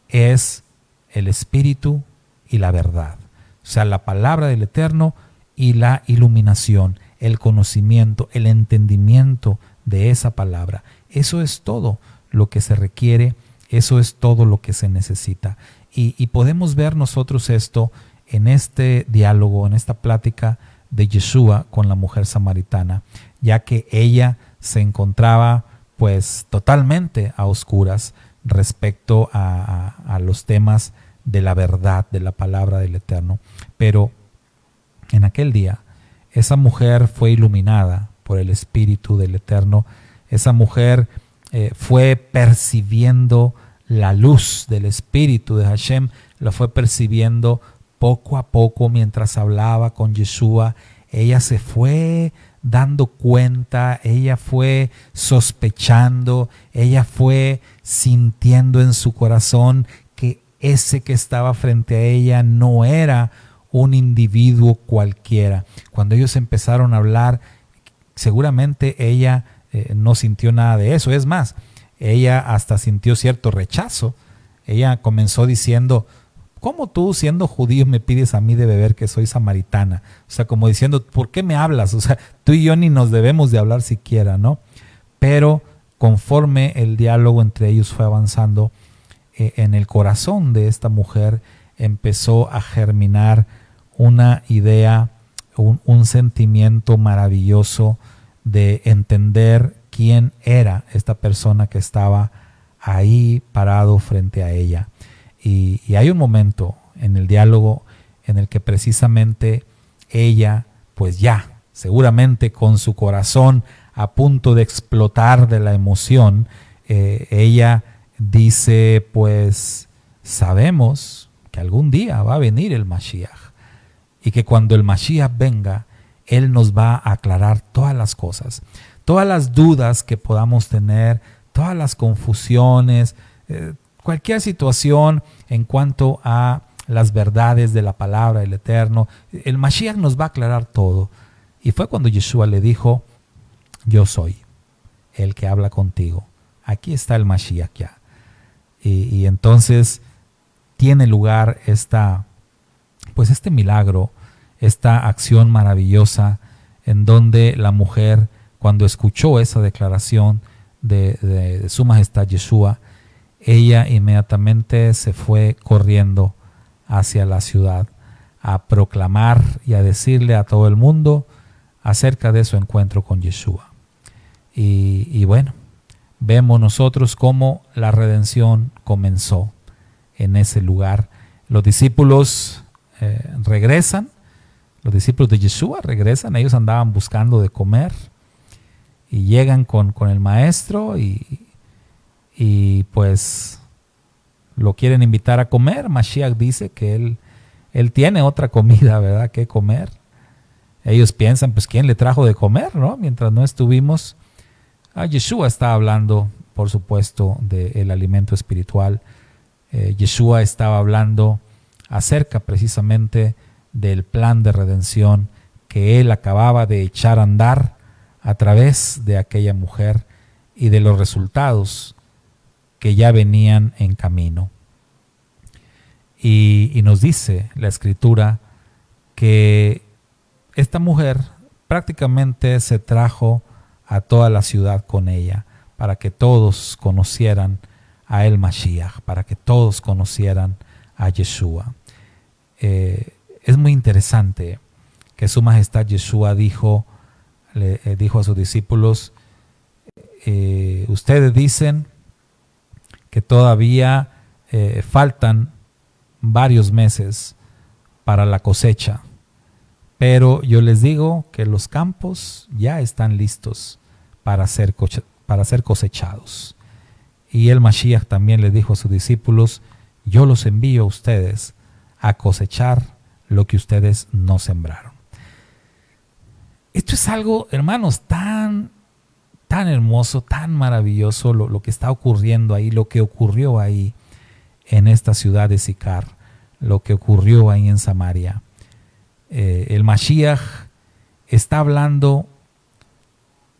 es el Espíritu y la verdad. O sea, la palabra del Eterno y la iluminación, el conocimiento, el entendimiento de esa palabra. Eso es todo lo que se requiere, eso es todo lo que se necesita. Y podemos ver nosotros esto en este diálogo, en esta plática de Yeshua con la mujer samaritana, ya que ella se encontraba pues totalmente a oscuras respecto a los temas de la verdad, de la palabra del Eterno. Pero en aquel día, esa mujer fue iluminada por el Espíritu del Eterno. Esa mujer fue percibiendo la luz del Espíritu de Hashem, la fue percibiendo poco a poco mientras hablaba con Yeshua. Ella se fue dando cuenta, ella fue sospechando, ella fue sintiendo en su corazón que ese que estaba frente a ella no era un individuo cualquiera. Cuando ellos empezaron a hablar, seguramente ella no sintió nada de eso. Es más, ella hasta sintió cierto rechazo. Ella comenzó diciendo: ¿cómo tú, siendo judío, me pides a mí de beber que soy samaritana? O sea, como diciendo, ¿por qué me hablas? O sea, tú y yo ni nos debemos de hablar siquiera, ¿no? Pero conforme el diálogo entre ellos fue avanzando, en el corazón de esta mujer empezó a germinar una idea, un sentimiento maravilloso de entender quién era esta persona que estaba ahí parado frente a ella. Y hay un momento en el diálogo en el que precisamente ella, pues ya, seguramente con su corazón a punto de explotar de la emoción, ella dice: pues sabemos que algún día va a venir el Mashiach, y que cuando el Mashiach venga, Él nos va a aclarar todas las cosas, todas las dudas que podamos tener, todas las confusiones, cualquier situación en cuanto a las verdades de la palabra del Eterno. El Mashiach nos va a aclarar todo. Y fue cuando Yeshua le dijo: yo soy el que habla contigo. Aquí está el Mashiach ya. Y entonces tiene lugar este milagro, esta acción maravillosa, en donde la mujer, cuando escuchó esa declaración de Su Majestad Yeshua, ella inmediatamente se fue corriendo hacia la ciudad a proclamar y a decirle a todo el mundo acerca de su encuentro con Yeshua. Y bueno, vemos nosotros cómo la redención comenzó en ese lugar. Los discípulos regresan, los discípulos de Yeshua regresan, ellos andaban buscando de comer y llegan con el maestro y pues lo quieren invitar a comer. Mashiach dice que él tiene otra comida, ¿verdad?, que comer. Ellos piensan, pues, ¿quién le trajo de comer, no? Mientras no estuvimos. Yeshua está hablando, por supuesto, del alimento espiritual. Yeshua estaba hablando acerca precisamente del plan de redención que Él acababa de echar a andar a través de aquella mujer y de los resultados que ya venían en camino. Y nos dice la Escritura que esta mujer prácticamente se trajo a toda la ciudad con ella para que todos conocieran a el Mashiach, para que todos conocieran a Yeshua. Es muy interesante que Su Majestad Yeshua le dijo a sus discípulos: ustedes dicen que todavía faltan varios meses para la cosecha, pero yo les digo que los campos ya están listos para ser cosechados. Y el Mashiach también le dijo a sus discípulos: yo los envío a ustedes a cosechar lo que ustedes no sembraron. Esto es algo, hermanos, tan hermoso, tan maravilloso, lo que está ocurriendo ahí, lo que ocurrió ahí en esta ciudad de Sicar, lo que ocurrió ahí en Samaria. El Mashiach está hablando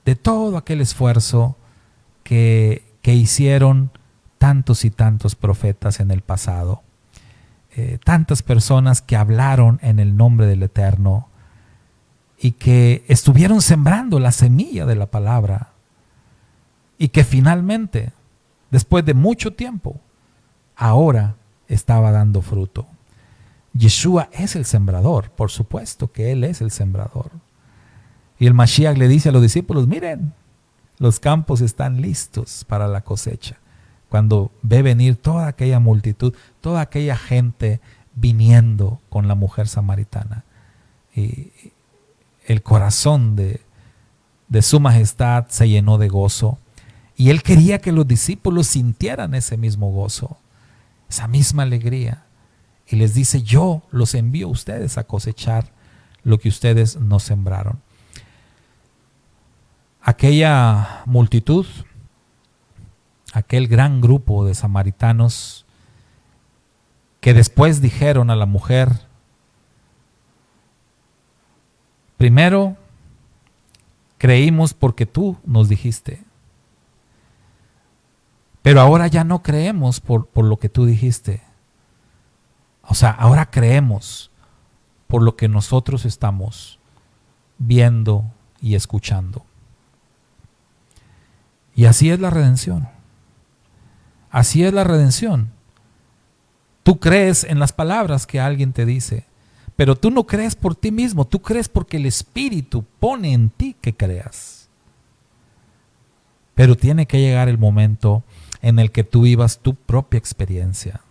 de todo aquel esfuerzo que hicieron tantos y tantos profetas en el pasado, tantas personas que hablaron en el nombre del Eterno y que estuvieron sembrando la semilla de la palabra, y que finalmente, después de mucho tiempo, ahora estaba dando fruto. Yeshua es el sembrador, por supuesto que Él es el sembrador. Y el Mashiach le dice a los discípulos: miren, Los campos están listos para la cosecha. Cuando ve venir toda aquella multitud, toda aquella gente viniendo con la mujer samaritana. Y el corazón de su majestad se llenó de gozo. Y él quería que los discípulos sintieran ese mismo gozo, esa misma alegría. Y les dice, yo los envío a ustedes a cosechar lo que ustedes no sembraron. Aquella multitud, aquel gran grupo de samaritanos que después dijeron a la mujer, primero creímos porque tú nos dijiste, pero ahora ya no creemos por lo que tú dijiste. O sea, ahora creemos por lo que nosotros estamos viendo y escuchando. Y así es la redención. Así es la redención. Tú crees en las palabras que alguien te dice, pero tú no crees por ti mismo, tú crees porque el Espíritu pone en ti que creas. Pero tiene que llegar el momento en el que tú vivas tu propia experiencia.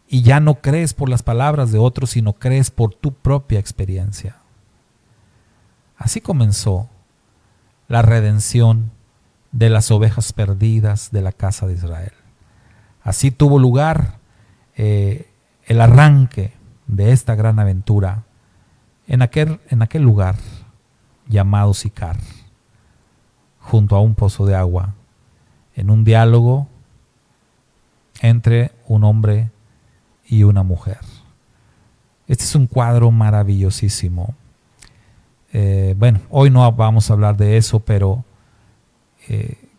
Y ya no crees por las palabras de otros, sino crees por tu propia experiencia. Así comenzó la redención de las ovejas perdidas de la casa de Israel. Así tuvo lugar el arranque de esta gran aventura en aquel lugar llamado Sicar, junto a un pozo de agua, en un diálogo entre un hombre y una mujer. Este es un cuadro maravillosísimo. Bueno, hoy no vamos a hablar de eso, pero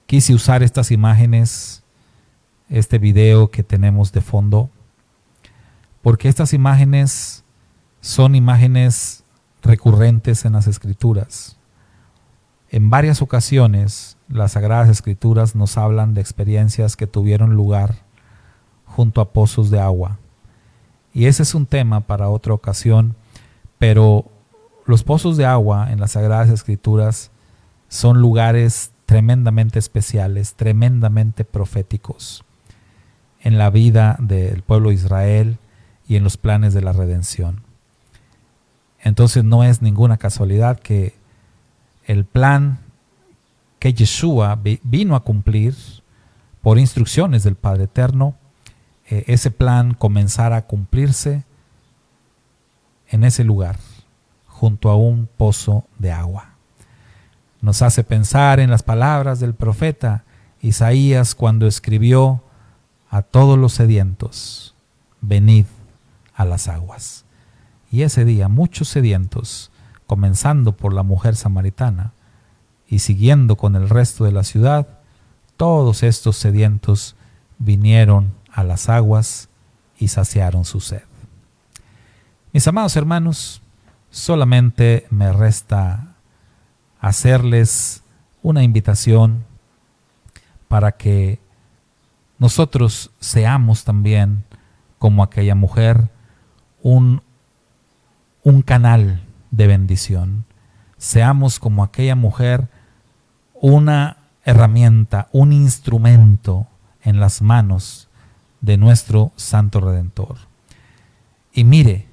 quise usar estas imágenes, este video que tenemos de fondo, porque estas imágenes son imágenes recurrentes en las Escrituras. En varias ocasiones, las Sagradas Escrituras nos hablan de experiencias que tuvieron lugar junto a pozos de agua. Y ese es un tema para otra ocasión, pero los pozos de agua en las Sagradas Escrituras son lugares tremendamente especiales, tremendamente proféticos en la vida del pueblo de Israel y en los planes de la redención. Entonces no es ninguna casualidad que el plan que Yeshua vino a cumplir por instrucciones del Padre Eterno, ese plan comenzara a cumplirse en ese lugar, junto a un pozo de agua. Nos hace pensar en las palabras del profeta Isaías cuando escribió: a todos los sedientos, venid a las aguas. Y ese día muchos sedientos, comenzando por la mujer samaritana y siguiendo con el resto de la ciudad, todos estos sedientos vinieron a las aguas y saciaron su sed. Mis amados hermanos, solamente me resta hacerles una invitación para que nosotros seamos también, como aquella mujer, un canal de bendición. Seamos como aquella mujer una herramienta, un instrumento en las manos de nuestro Santo Redentor. Y mire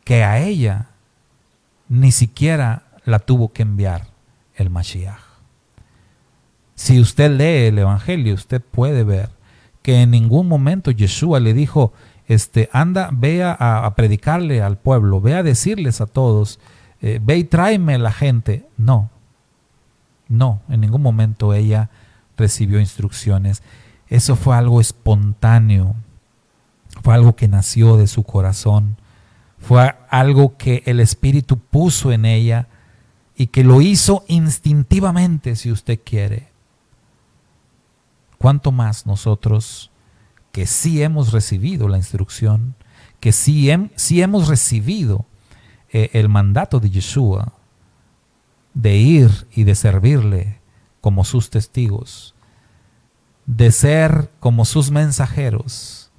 que a ella ni siquiera la tuvo que enviar el Mashiach. Si usted lee el Evangelio, usted puede ver que en ningún momento Yeshua le dijo, anda, ve a predicarle al pueblo, ve a decirles a todos, ve y tráeme a la gente. No, en ningún momento ella recibió instrucciones. Eso fue algo espontáneo, fue algo que nació de su corazón, fue algo que el Espíritu puso en ella y que lo hizo instintivamente, si usted quiere. ¿Cuánto más nosotros, que sí hemos recibido la instrucción, que sí hemos recibido el mandato de Yeshua de ir y de servirle como sus testigos, de ser como sus mensajeros,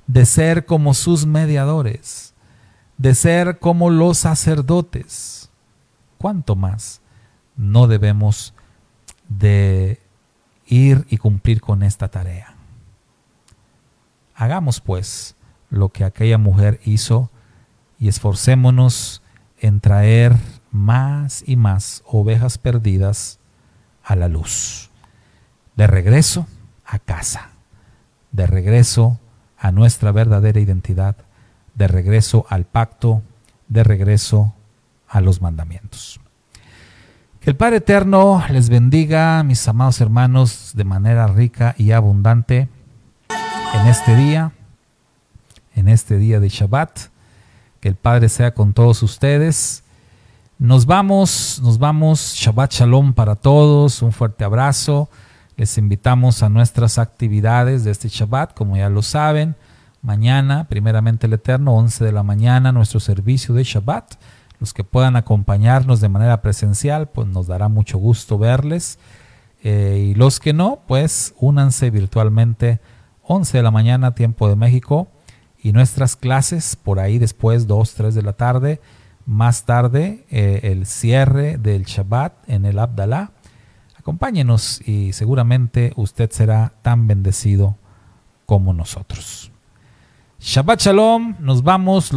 de ser como sus mediadores, de ser como los sacerdotes? ¿Cuánto más no debemos de ir y cumplir con esta tarea. Hagamos pues lo que aquella mujer hizo y esforcémonos en traer más y más ovejas perdidas a la luz. De regreso a casa, de regreso a nuestra verdadera identidad, de regreso al pacto, de regreso a los mandamientos. Que el Padre Eterno les bendiga, mis amados hermanos, de manera rica y abundante en este día de Shabbat. Que el Padre sea con todos ustedes. Nos vamos, Shabbat Shalom para todos, un fuerte abrazo. Les invitamos a nuestras actividades de este Shabbat, como ya lo saben. Mañana, primeramente el Eterno, 11 de la mañana, nuestro servicio de Shabbat. Los que puedan acompañarnos de manera presencial, pues nos dará mucho gusto verles. Y los que no, pues únanse virtualmente, 11 de la mañana, tiempo de México. Y nuestras clases por ahí después, 2, 3 de la tarde. Más tarde, el cierre del Shabbat en el Abdalá. Acompáñenos y seguramente usted será tan bendecido como nosotros. Shabbat Shalom, nos vamos.